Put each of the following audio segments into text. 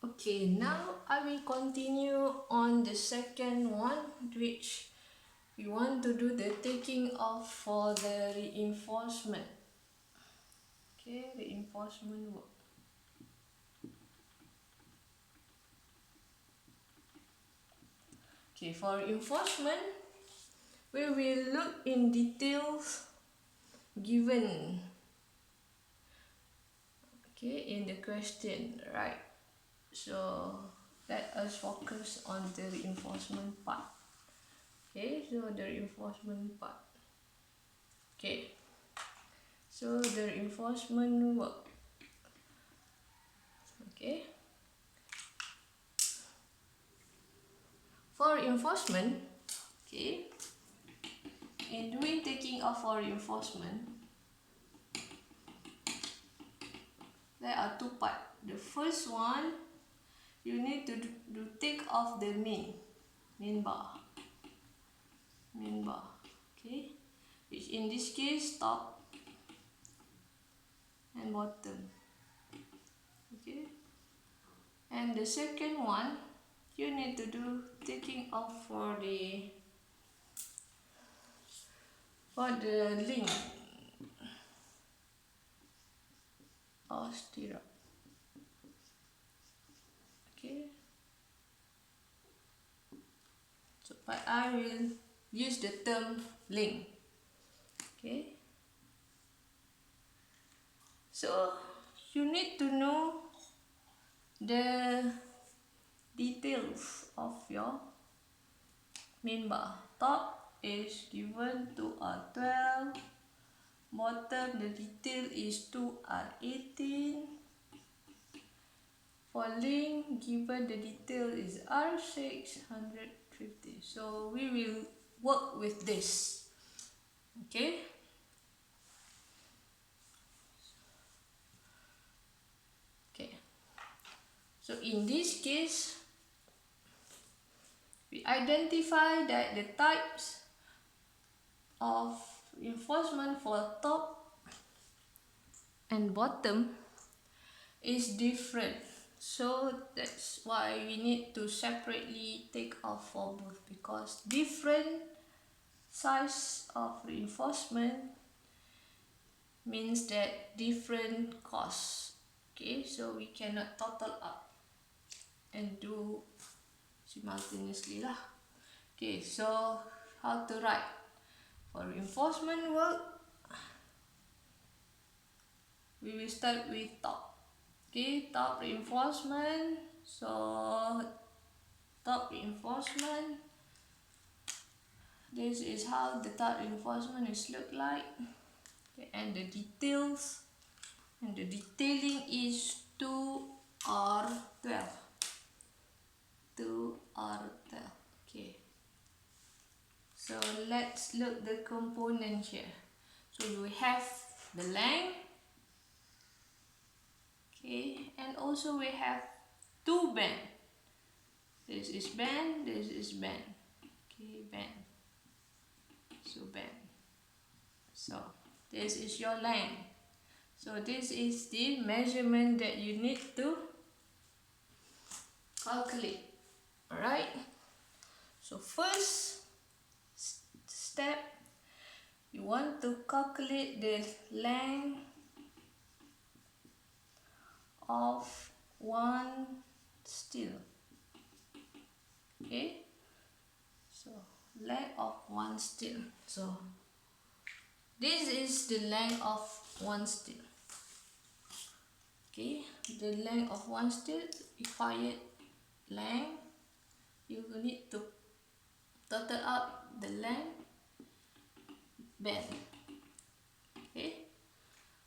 Okay, now I will continue on the second one, which we want to do the taking off for the reinforcement. Okay, reinforcement work. Okay, for reinforcement, we will look in details given, okay, in the question, right? So let us focus on the reinforcement part. Okay, so the reinforcement part. Okay, so the reinforcement work. Okay, for reinforcement, okay, in doing taking off for reinforcement, there are two parts. The first one, you need to take off the main bar, okay, which in this case top and bottom, okay. And the second one, you need to do taking off for the link or stirrup, okay. So but I will use the term link, okay. So you need to know the details of your main bar. Top is given to R12, bottom the detail is 2R18. For link, given the detail is R650. So we will work with this, okay. Okay, so in this case, we identify that the types of reinforcement for top and bottom is different. So that's why we need to separately take off for both, because different size of reinforcement means that different costs. Okay, so we cannot total up and do simultaneously lah. Okay, so how to write for reinforcement work? We will start with top. Okay, top reinforcement. So top reinforcement, this is how the top reinforcement is look like. Okay, and the details, and the detailing is 2R12. 2R12. Okay, so let's look the component here. So we have the length, okay, and also we have two band. This is band, this is band. Okay, band. So band. So this is your length. So this is the measurement that you need to calculate. Alright. So first step, you want to calculate the length of one steel. Okay, so length of one steel. So this is the length of one steel. Okay, the length of one steel, required length, you will need to total up the length band. Okay,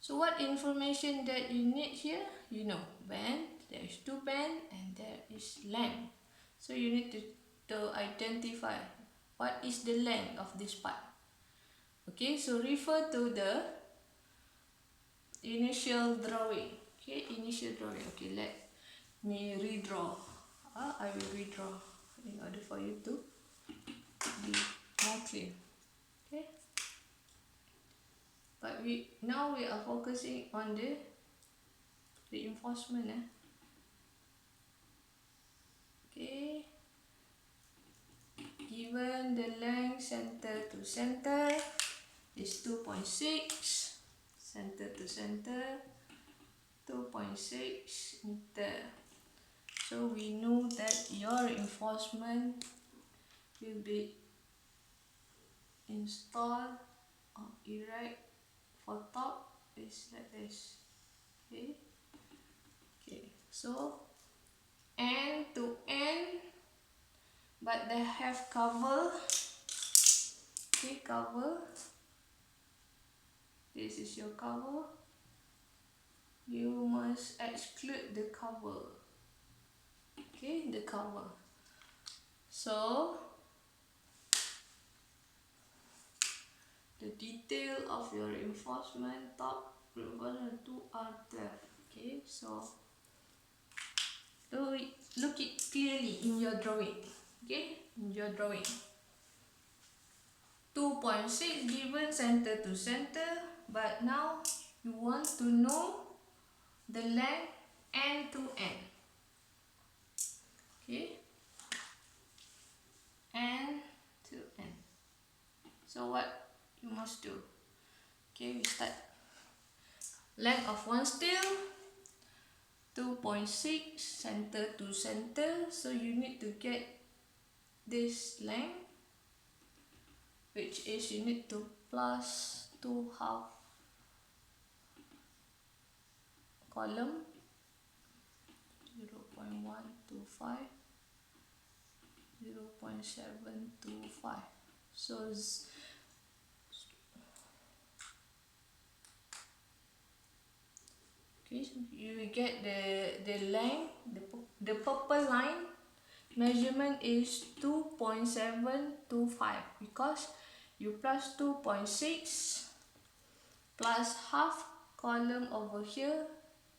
so what information that you need here? You know, band, there is two band and there is length. So you need to identify what is the length of this part. Okay, so refer to the initial drawing. Okay, initial drawing. Okay, let me redraw. I will redraw in order for you to be more clear. Okay, but now we are focusing on the reinforcement. given the length center to center is 2.6, center to center 2.6 meter. So we know that your reinforcement will be installed or erect for top is like this. Okay, so end to end, but they have cover. Okay, cover. This is your cover. You must exclude the cover. Okay, the cover. So the detail of your reinforcement top group 1 and 2 are there. Okay, so look it clearly in your drawing. Okay, in your drawing. 2.6 given center to center, but now you want to know the length end to end. Okay, end to end. So what you must do? Okay, we start. Length of one steel 2.6 center to center, so you need to get this length, which is you need to plus 2 half column 0.125 0.725. So okay, so you will get the length, the purple line measurement is 2.725 because you plus 2.6 plus half column over here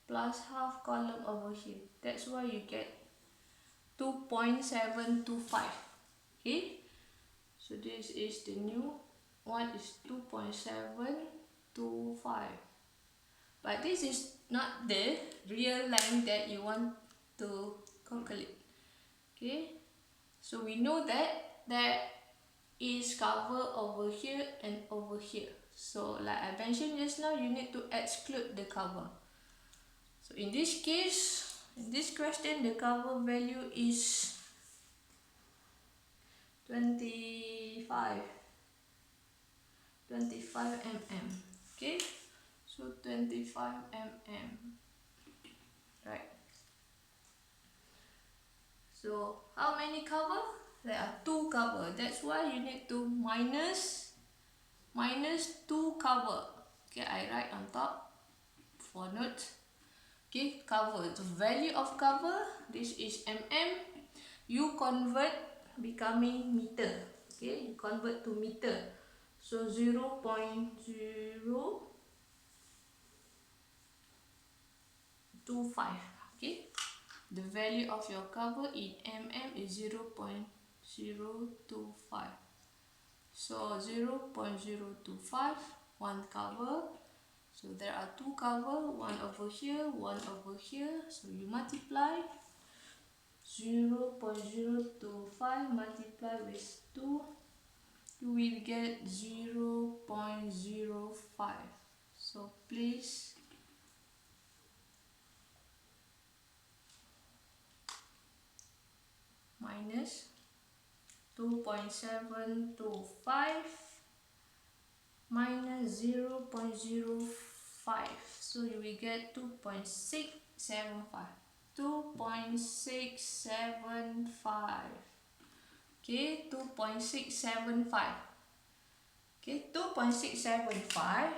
plus half column over here. That's why you get 2.725. Okay, so this is the new one, is 2.725. But this is not the real length that you want to calculate. Okay, so we know that there is cover over here and over here. So like I mentioned just now, you need to exclude the cover. So in this case, in this question, the cover value is 25 mm. Okay, so 25 mm, right? So how many cover? There are 2 cover. That's why you need to minus 2 cover. Okay, I write on top for note. Okay, cover, the value of cover, this is mm. You convert becoming meter. Okay, you convert to meter. So 0.025. Okay, the value of your cover in mm is 0.025. So 0.025, one cover. So there are 2 cover, one over here, one over here. So you multiply 0.025 multiply with 2, you will get 0.05. So please minus 2.725 minus 0.05. So you will get 2.675. 2.675. Okay, 2.675. Okay, 2.675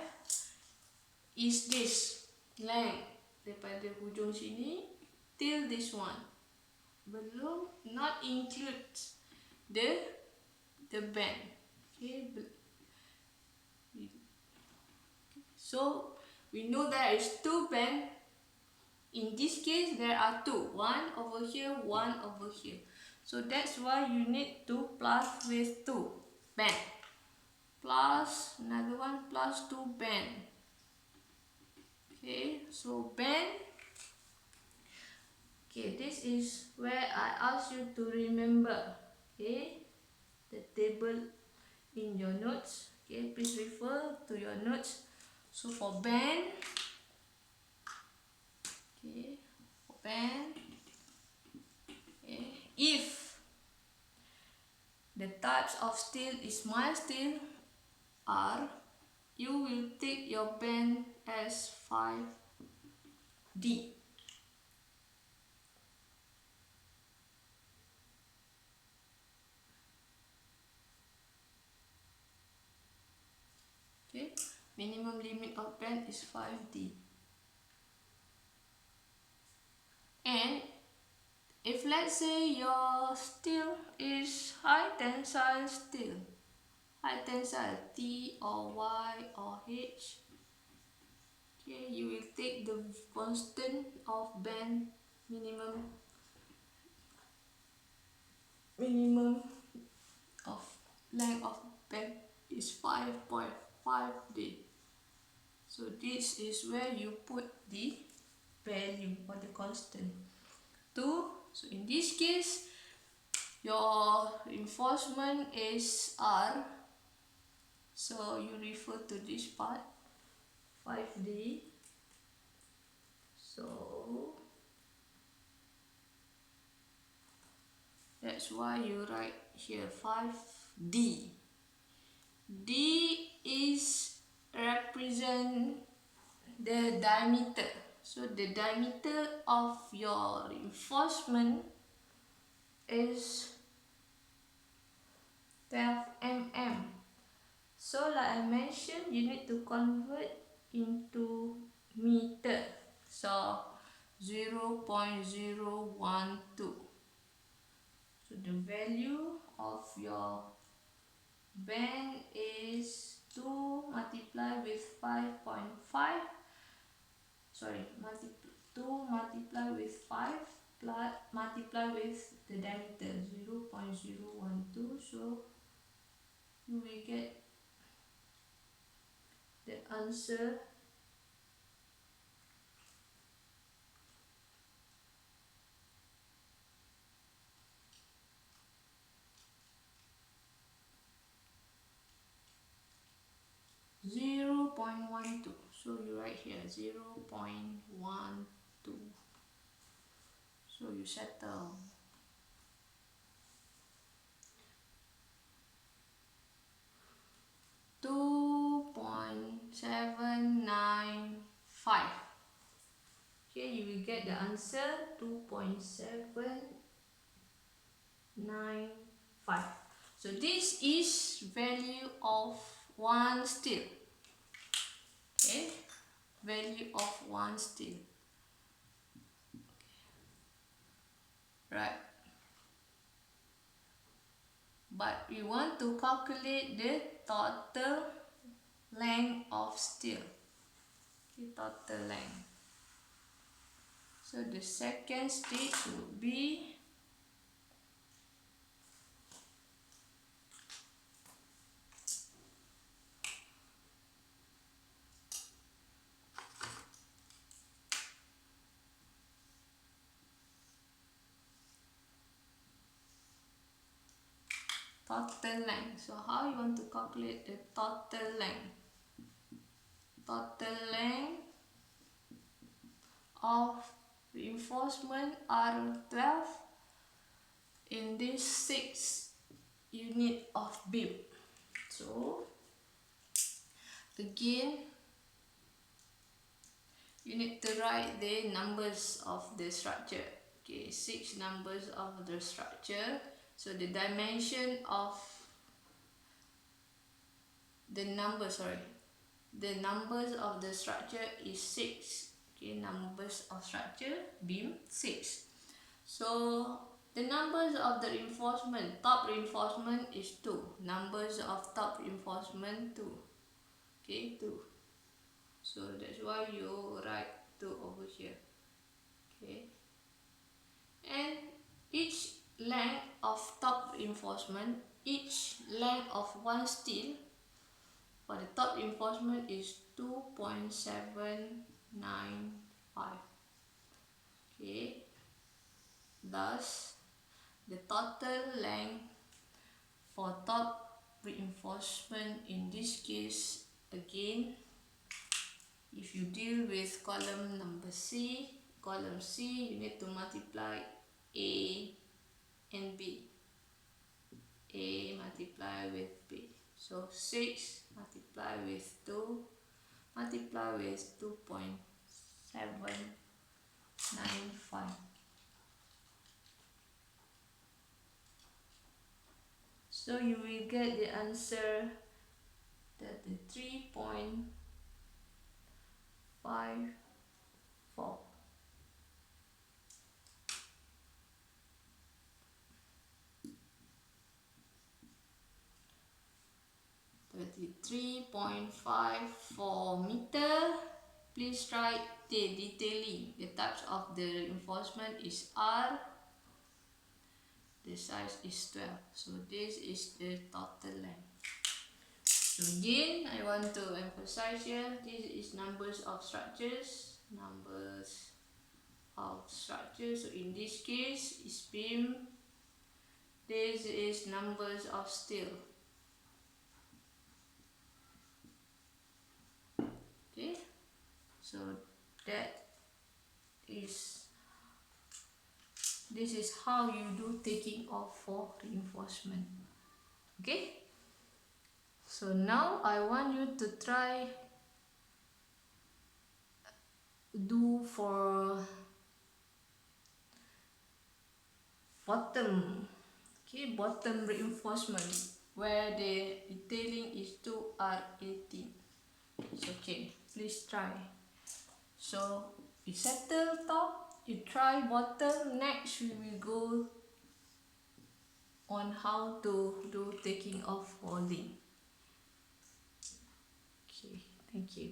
is this length daripada hujung sini till this one. Belum, not include the band. Okay, so we know there is 2 band. In this case, there are 2. One over here, one over here. So that's why you need to plus with 2 band. Plus another one, plus 2 band. Okay, so band. Okay, this is where I ask you to remember. Okay, the table in your notes. Okay, please refer to your notes. So for band, okay, for band, okay, if the types of steel is mild steel R, you will take your band as 5D. Okay, minimum limit of band is 5D. And if let's say your steel is high tensile steel, high tensile T or Y or H, okay, you will take the constant of band minimum of length of band is 5.5D. So this is where you put the value or the constant. 2. So in this case, your reinforcement is R. So you refer to this part, 5D. So that's why you write here 5D. D is represent the diameter. So the diameter of your reinforcement is 12 mm. So like I mentioned, you need to convert into meter. So 0.012. So the value of your band is 2 multiplied with 5.5. Sorry, 2 multiplied with 5 plus multiply with the diameter 0.012. So you will get the answer 0.12. So you write here 0.12. So you settle. $2.795. Okay, you will get the answer 2.795. So this is value of one steel. Okay, value of one steel. Right. But we want to calculate the total length of steel. Okay, total length. So the second stage would be total length. So how you want to calculate the total length? Total length of reinforcement R12 in this 6 unit of beam. So again, you need to write the numbers of the structure. Okay, 6 numbers of the structure. So the dimension of the numbers of the structure is 6. Okay, numbers of structure beam 6. So the numbers of the reinforcement, top reinforcement is 2. Numbers of top reinforcement 2. Okay, 2. So that's why you write 2 over here. Okay, and each length of top reinforcement, each length of one steel for the top reinforcement is 2.795. Okay, thus the total length for top reinforcement, in this case, again, if you deal with column C, you need to multiply A and B. A multiply with B. So 6 multiply with 2 multiply with 2.795. So you will get the answer 33.54. 33.54 meter. Please write the detailing. The types of the reinforcement is R. The size is 12. So this is the total length. So again, I want to emphasize here, this is numbers of structures. Numbers of structures. So in this case, is beam. This is numbers of steel. Okay, so this is how you do taking off for reinforcement. Okay, so now I want you to try do for bottom. Okay, bottom reinforcement where the detailing is 2R18. It's okay, please try. So you settle top, you try bottom. Next we will go on how to do taking off folding. Okay, thank you.